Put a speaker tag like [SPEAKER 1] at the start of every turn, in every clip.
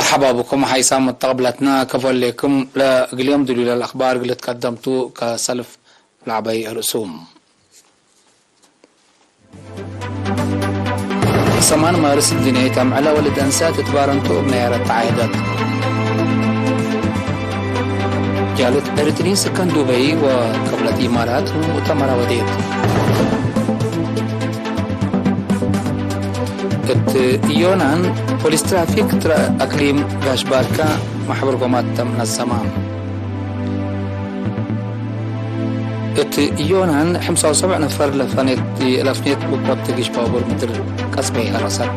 [SPEAKER 1] مرحبا بكم حيسام متقبلتنا كفلكم اليوم دليل الأخبار اللي تقدمتوا كسلف لعبي الرسوم. 8 مارس الدنيا تم على ولد أنسات تبارنتو بنيرة تعايدات جالت إريتري سكن دبي وقبلت إمارات ومؤتمر وديت يونان بوليس ترافيك أقليم غاشباركا محبر قومات من السماء يونان 75 نفر لفنيت بقبط تجيش باور مدر كسبي هرسات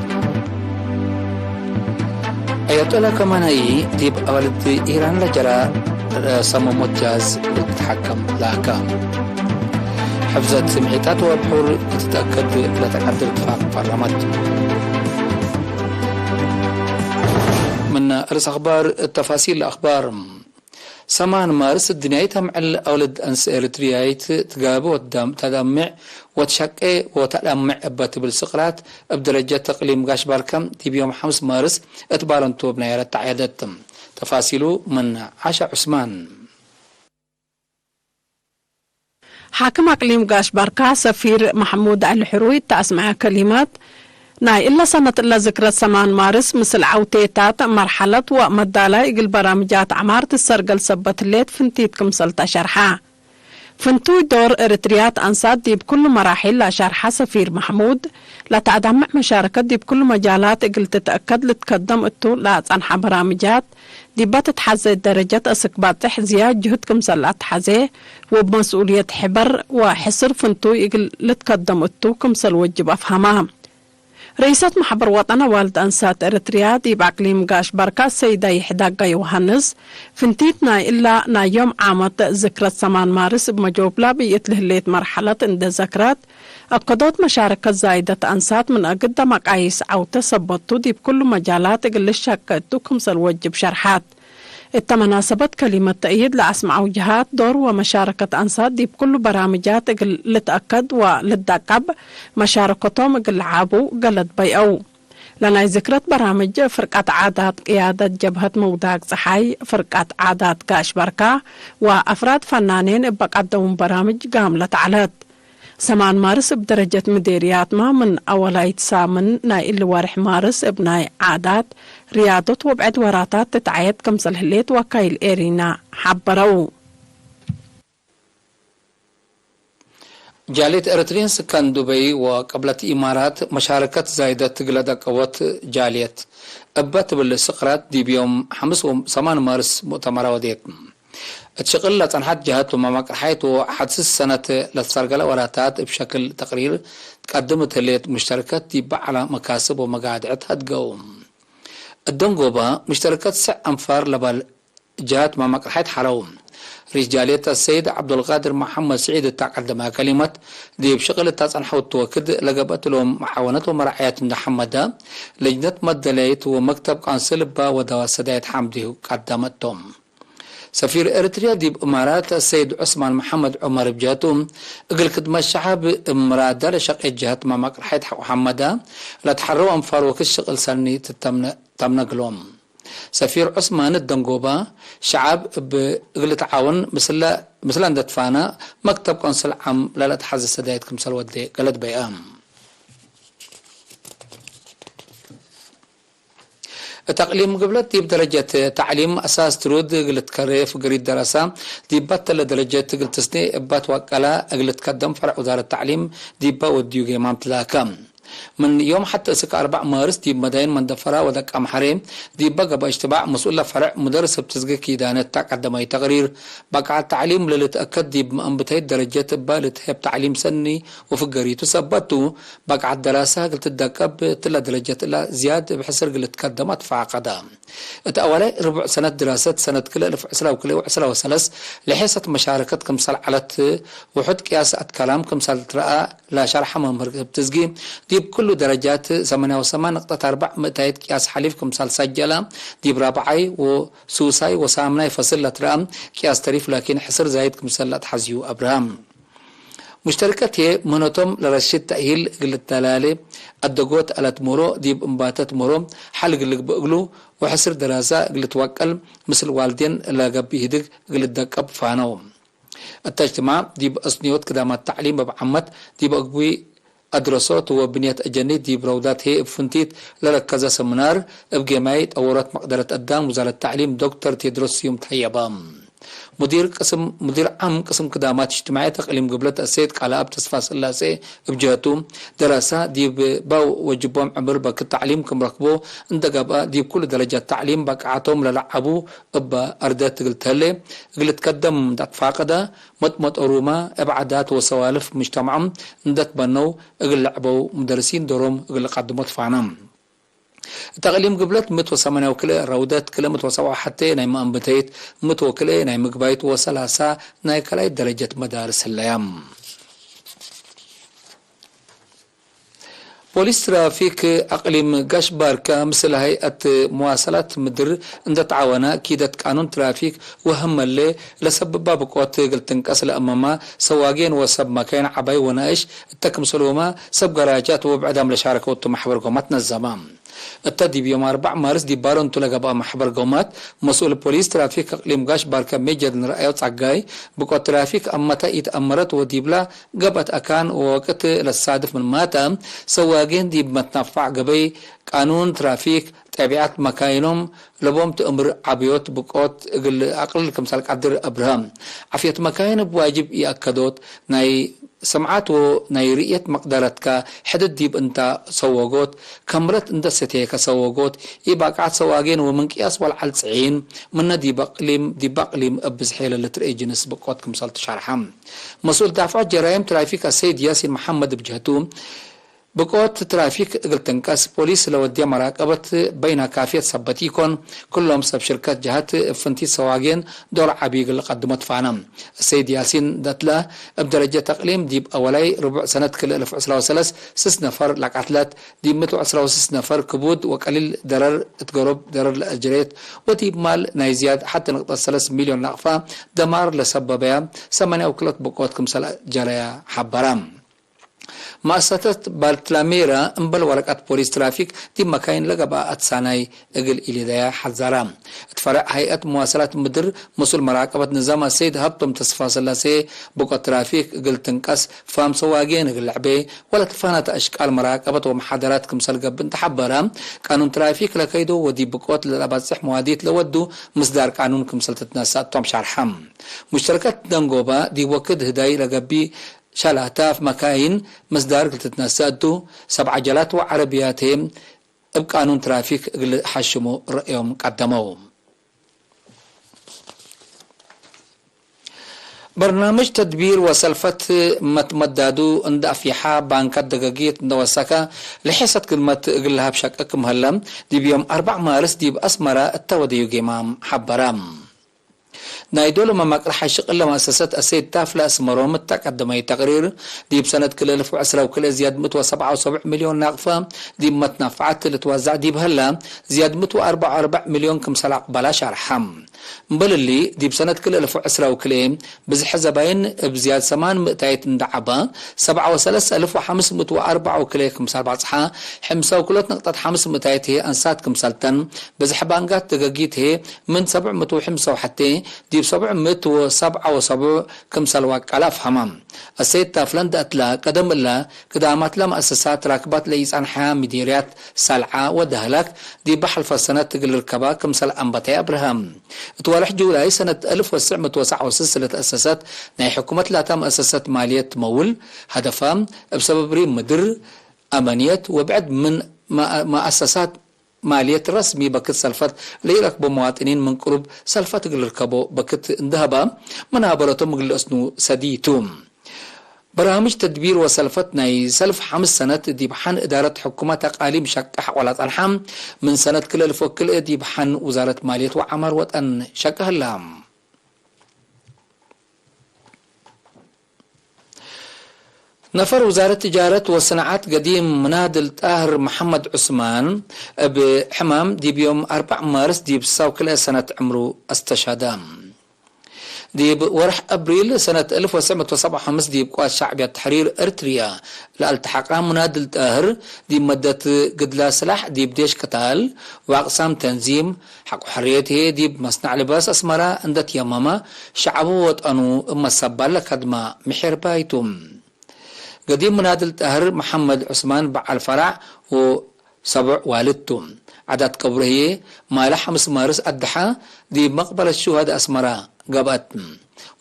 [SPEAKER 1] أيطولا كمان ديب أولد إيران لجرا صمم جاز لتتحكم لأحكام حفظت سمعيتات وبحور تتأكد لتقدر اتفاق برلمانات. من رأس أخبار التفاصيل الأخبار 8 مارس الدنيا تم على أولد أنس إريتريايت تقابو تدمع وتشقي وتلمع أبات بالسقرات بدرجة تقليم غاش باركم دي بيوم 5 مارس اتبارنتو بنايرة تعيادات تفاصيله من عشا عثمان.
[SPEAKER 2] حاكم أقليم غاش باركا سفير محمود الحروي تسمع كلمات ناي إلا سنة إلا ذكرى 8 مارس مثل عوتيتات مرحلة ومدالة إقل برامجات عمارة السرقل سبت الليت فنتيتكم سلطة شرحة فنتوي دور إريتريات أنسات دي بكل مراحل لا شرحة سفير محمود لا تعدمع مشاركة دي بكل مجالات إقل تتأكد لتقدم التو لا تنحى برامجات دي بتتحزي درجة أسكبات تحزيات جهدكم سلطة حزيه وبمسؤولية حبر وحصر فنتوي إقل لتقدم التو كمسل وجب أفهمها. رئيسة محبر وطن والد أنسات إريتريا دي بأقليم غاش باركا سيدة يحداقا يوهانس فنتيتنا إلا نا يوم عامة ذكرى 8 مارس بمجوبلا بيتله الليت مرحلة اند ذكرات أقدوت مشاركة زايدة أنسات من أقدم مقايس أو تثبتو دي بكل مجالات إقل الشاكتو كمسل وجب شرحات التمناسبت كلمة تأييد لأسمع وجهات دور ومشاركة أنسات دي بكل برامجات لتأكد وللدقب مشاركتهم قلعابو قلت بيأو لنا ذكرت برامج فرقة عادات قيادة جبهة موداق صحاي فرقة عادات غاش باركا وأفراد فنانين بقدموا برامج قاملة علات 8 مارس بدرجة مديريات ما من أولايت سامن ناي اللي وارح مارس ابناي عادات رياضة وبعد وراتات تتعيد كمسل هليت وكايل إيرينا حبرو
[SPEAKER 1] جاليت إريتريين سكان دبي وقبلت إمارات مشاركة زايدة تقلد قوات جاليت أبات بالسقرات دي بيوم 8 مارس مؤتمر وديت اتشغل لتنحت جهات ومامك حيث حدث السنة لتسرقل وراتات بشكل تقرير تقدمت هليت مشتركات دي على مكاسب ومقاعدتها تقوم الدنقوبة مشتركات 9 أنفار لبال جهات مامك حيث حروم رجالية السيد عبد القادر محمد سعيد تقدمها كلمة دي بشغل تنحو التوكد لقبت لهم محاونة ومرعيات محمدة لجنة مدليت ومكتب قنصل با ودواء سدايت حمدي قدمتهم سفير إريتريا دي بإمارات السيد عثمان محمد عمر بجاتهم اقل خدمة الشعب مرادة لشقية جهات مامك حيث محمدة لا تحروا أنفار وكل شغل سني تمنقلهم سفير عثمان الدنقوبة شعب بقل تعاون مثل عند دفانا مكتب قنصل عام لا تحز السدايت كمسل ودي قلت بيام تقليم قبلت دي بدرجة تعليم أساس ترود قلت كريف قريد دراسة دي بطل درجة قلت تسني بات وكلا قلت تقدم فرع وزارة التعليم دي باوديو جيمام تلاكم من يوم حتى سك 4 مارس دي مدين من دفرا ودك أم حريم دي بقى باجتماع مسؤول فرع مدرس بتسجيل كيدانة تقدم أي تقرير بقى التعليم للتأكد دي بأنبتي درجات بالتهب تعليم سني وفقري تثبتوا بقى الدراسة قلت تدكب تلا درجات لا زيادة بحسر قلت تقدمت فعقدا أولا ربع سنة دراسة سنة كلا ألف عسرة وكلا وعسرة وسلس لحيث مشاركة كمسال علت وحد قياس كلام كمسال ترى لا شرح ممر بتسجيل دي بكل درجات 8.4 متايد قياس حليف كمسال سجلة دي برابعي وسوساي وسامناي فصلة رام قياس تريف لكن حصر زايد كمسال تحزيو أبراهام مشتركات هي منوتم لرشد تأهيل قل التلالي الدقوت على تمرو ديب انباتات مرو حلق اللي بقلو وحسر دراسة قل توكل مثل والدين لاقب يهدق قل الدقب فانو التجتماع ديب أصنيوت كدامات تعليم ببعمت ديب أقوي أدرسات وبنية أجنيد ديب روضات هي بفنتيت لركزة سمنار بجمعية أورات مقدرة قدام وزارة التعليم دكتور تيدروس يوم تحيبام مدير عام قسم خدمات اجتماعية تقليم قبلة السيد قال أب تصفى سلاسي بجهتهم دراسة ديب باو وجبهم عبر باك التعليم كم ركبو اندقابا ديب كل درجات تعليم باك عاتهم للعبو ابا أردات قلت هلي قلت قدم دات فاقدة مطمط أروما ابعادات وسوالف مجتمعهم اندت بنو اقل لعبو مدرسين دورهم اقل قدمت فعنام تقليم قبلت متوسمنا وكله رودات كله متوسوا حتى ناي ما أنبتيت متوكله ناي مقبايت وسلاسة ناي كلاي درجة مدارس الأيام. بوليس ترافيك أقليم قاش باركا مثل هيئة مواصلات مدر عند تعاونا كيدت قانون ترافيك وهم اللي لسبب بقوات قلت تنقص لأماما سواقين وسب مكان عباي ونايش التكم سلوما سب جراجات وبعدهم لشارك وتمحور قومتنا الزمان التدي بيوم 4 مارس دي بارون تلقى بقى محبر قومات مسؤول بوليس ترافيك اقليم قاش باركا ميجر رأيو صعقاي بقى ترافيك امتا يتأمرت وديبلا قبت اكان ووقت للصادف من ماتا سواقين دي بمتنفع قبي قانون ترافيك تابعات مكاينهم لبوم تأمر عبيوت بقوت اقل كمثال قدر ابراهام عفية مكاين بواجب يأكدوت ناي سمعاتو ناي رئية مقدرتك حدد ديب انت سوقوت كمرت انت ستيك سوقوت يبقعت سواقين ومنكياس والعل 90 من دي بقليم ابز حيلة لترقي جنس بقوت كمثال تشارحام مسؤول دافع جرائم ترافيك السيد ياسين محمد بجهتوم بقوت ترافيك قلت انكاس بوليس لو ودي مراقبة بين كافية سبتيكون كلهم سب شركات جهات فنتي سواقين دور عبيق اللي قدمت فعنام السيد ياسين داتلا بدرجة تقليم ديب أولاي ربع سنة كل 1013 6 نفر لقعتلات ديب 116 نفر كبود وقليل درر تقرب درر الأجريت وديب مال نايزياد حتى نقطة 3 مليون نقفة دمار لسببها 8 وكلت بقوت كمسال جريا حبرام مؤسسة بالتلاميرا انبل ورقات بوليس ترافيك دي مكاين لقبا اتساناي اقل الى دايا حزارام اتفرع هيئة مواصلات مدر مسؤول مراقبة نظام السيد هبطم تصفى سلاسي بقى ترافيك اقل تنقص فام سواقين اقل لعبي ولا تفانت اشكال مراقبة ومحاضرات كمسال قبن تحبرام قانون ترافيك لكيدو ودي بقوت للاباسح مواديت لودو مصدار قانون كمسال تتناسات توم شارحام مشتركات دنقوبا دي وكد هداي لقبي شالاتاف مكاين مصدر تتناسدو 7 عجلات وعربياتهم بقانون ترافيك حشمو رأيهم قدموا برنامج تدبير وسلفة متمددو عند أفيحة بانكات دقاقية نوسكا لحصة كلمة قلها بشكل مهلم دي بيوم 4 مارس دي بأسمرة التوديو جيمام حبرام نايدولو ما مقرح شغل مؤسسات السيد تافلا اسمرهم التقدمي تقرير دي بسنة كل 1010 وكل زياد 177 مليون ناقفة دي متنفعات اللي توزع دي بهلا زياد 144 مليون كمسال بلاش ارحم بل اللي دي بسنة كل 1010 وكلين بزح زباين بزياد 800 ندعبا 73504 وكلين كمسال بعصحة حمسة وكلت نقطة 500 هي انسات كمسالتن بزح بانقات دقاقيت هي من 705 وحتى دي 777 كمسال واقالاف حمام السيد تافلان داتلا قدم الله قدامات لها مؤسسات راكبات ليس عنها مديريات سلعة ودهلك دي بحل فالسنة تقل الكبا كمسال أنبتي أبراهام اتوالح جولاي سنة 1969 تأسست ناي حكومة لا مؤسسات مالية مول هدفها بسبب ريم مدر أمانية وبعد من مؤسسات مالية رسمي بكت سلفت ليركبوا مواطنين من قرب سلفت يركبوا بكت اندهبا منابرتهم قل اسنو سديتهم برامج تدبير وسلفتنا سلف 5 سنة دي بحن إدارة حكومة تقاليم شكح ولا تنحم من سنة كل الفوكل دي بحن وزارة مالية وعمر وطن شكه اللام نفر وزارة التجارة والصناعات قديم منادل طاهر محمد عثمان بحمام دي بيوم 4 مارس دي بساو كل سنة عمره استشهدام ديب ورح أبريل سنة 1975 ديب قوات شعبية تحرير إريتريا لالتحاقها منادل تاهر ديب مدت قدلا سلاح ديب ديش قتال وأقسام تنظيم حق حريته ديب مصنع لباس أسمرا اندت يماما شعبو وطنو اما السبال لكدما محير بايتم قديم منادل تاهر محمد عثمان بعل فرع وسبع والدتم عدد قبره مال 5 مارس الدحا دي مقبل الشهداء أسمرا قبات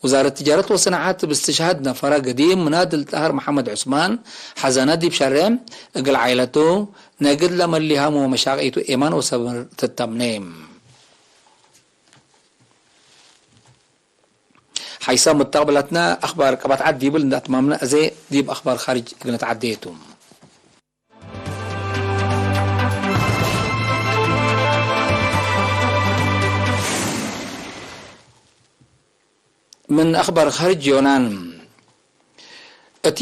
[SPEAKER 1] وزارة التجارة والصناعات باستشهاد نفر قديم منادل تاهر محمد عثمان حزانات دي بشرم اقل عائلته نقد لما اللي هامو مشاقيته ايمان وصبر تتمنيم حيث متقبلتنا اخبار قبات عد ديبل نتمامنا زي ديب اخبار خارج قلت عديتم من أخبار خارج يونان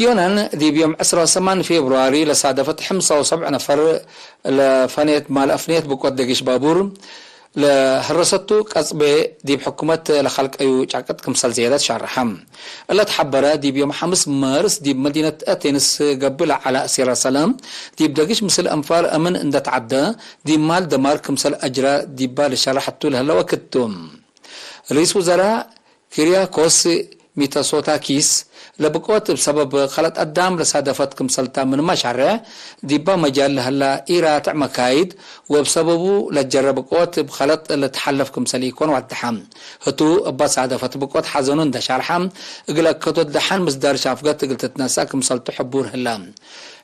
[SPEAKER 1] يونان دي بيوم 18 فبراير لصادفت حمصة و7 نفر لفنيت مال أفنيت بقوة دقيش بابور لهرستو قصبة دي بحكومة لخلق أيو جاكت كمسال زيادات شهر رحم اللي تحبرا دي بيوم 5 مارس دي بمدينة أتينس قبل على سيرا سلام دي بدقيش مثل أنفار أمن اندت عدا دي مال دمار كمسال أجرا دي بالشرحتو لهلا وكتم رئيس وزراء كيرياكوس ميتاسوتاكيس لبقوت بسبب خلط قدام لصادفت كمسلتا من مشارع ديبا مجال هلا إيرات مكايد وبسببه لجرب بقوت بخلط اللي تحلف كمسل يكون والدحام هتو أبا صادفت بقوت حزنون دشارحام اقلا كتو الدحان مصدار شافقات قلت تناسا كمسلتو حبور هلا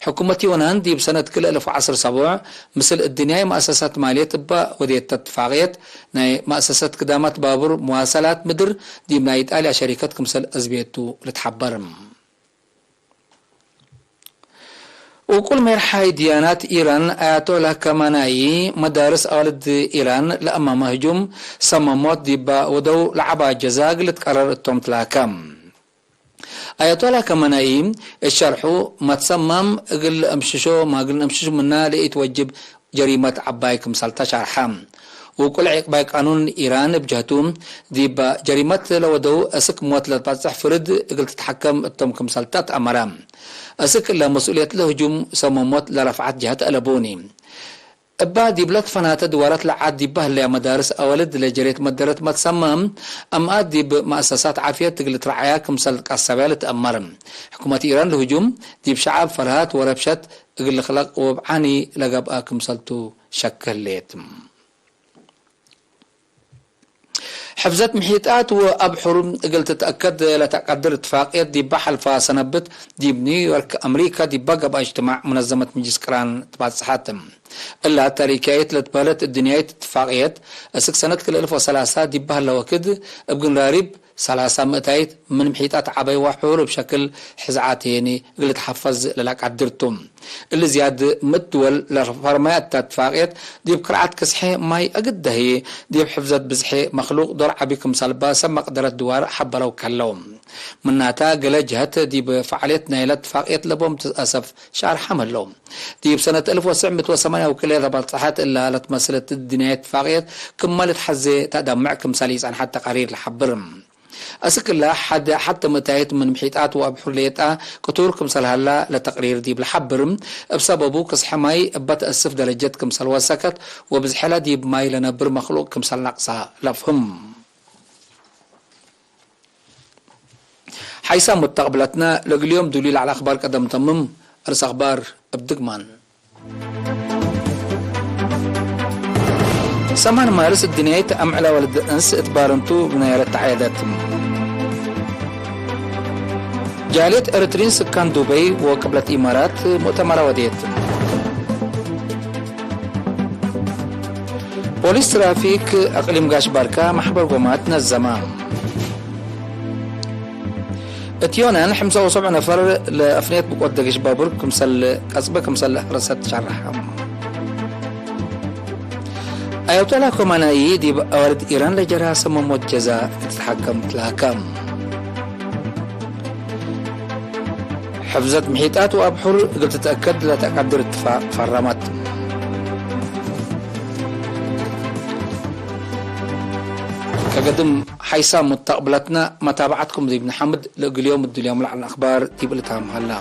[SPEAKER 1] حكومة يونان دي بسنة كل 1017 مثل الدنيا مؤسسات مالية تبا وديت اتفاقيات ناي مؤسسات قدامات بابور مواصلات مدر دي منايد آلية شركات كمسل أزبيتو لتحبرم وكل مرحاي ديانات إيران آياتولا كماناي مدارس أولد إيران لأمام هجوم صمموت ديبا ودو لعبا جزاق لتقرر التومتلاكم آياتولا كماناي الشرحو ما تصمم اقل امششو ما قلنا امششو منا ليتوجب جريمة عبايكم سلطة شرحام وكل عقباي قانون إيران بجهتهم ديبا جريمة لودو أسك موت لتبصح فرد اقل تتحكم التومكم سلطات أمرام أسك إلا مسؤولية الهجوم صمموت لرفعت جهة ألبوني أبا ديبلت فناتا دوارات لعاد ديبه اللي مدارس أولد لجريت مدارت ما تصمم أم ديب مؤسسات عافية تقلت رعايا كمسل السبالة تأمرم حكومة إيران الهجوم ديب شعب فرهات وربشت اقل خلق وبعاني لقب كمسلتو شكل ليتم حفزت محيطات وأبحر قلت تتأكد لتقدر اتفاقيات دي بحل سنبت دي بنيويورك أمريكا دي بقى باجتماع منظمة مجلس كران تبعت صحاتهم إلا تاريكايت لتبالت الدنيا اتفاقيات أسك سنة كل 1003 دي بحل وكد ابقن راريب 300 من محيطات عباي وحور بشكل حزعاتيني اللي تحفظ لك عدرتم اللي زياد مدول لفرمايات اتفاقيات دي بقرعات كسحي ماي أقد هي دي بحفظت بزحي مخلوق دور عبيكم صلبا سما قدرت دوار حبلو كلهم من ناتا قل جهت دي بفعاليات نايلة اتفاقيات لبهم تأسف شعر حمل لهم دي بسنة 1908 وكل ربط صحات إلا لتمثلت الدنيا اتفاقيات كمالت حزي تقدم معكم سليس عن حتى قرير لحبرم أسك الله حتى متايت من محيطات وأبحر ليتا كتوركم سلهلا لتقرير ديب لحبرم بسببو كسحماي بتأسف درجتكم سلوا سكت وبزحلا ديب ماي لنبر مخلوقكم سل نقصا لفهم حيث متقبلتنا لقليوم دليل على أخبار قدم تمم أرس أخبار أبدقمان 8 مارس الدنيا أم على ولد أنس اتبارنتو بنايرة تعيادات جالية إريترين سكان دبي وقبلة إمارات مؤتمر وديت بوليس ترافيك أقليم قاش باركا محبر قومات نزمان اتيونان حمسة وسبع نفر لأفنيت بقوة دقيش بابر كمسل قصبة كمسل حرسات شرحهم أيوتالا كمانايي دي أورد إيران لجرها سمموت جزاء تتحكم تلاكم حفظت محيطات وأبحر قلت تتأكد لا تقدر اتفاق فرمت كقدم حيسا مستقبلتنا متابعتكم زي ابن حمد لقل يوم الدنيا ملعن الأخبار يبقى لتهم هلا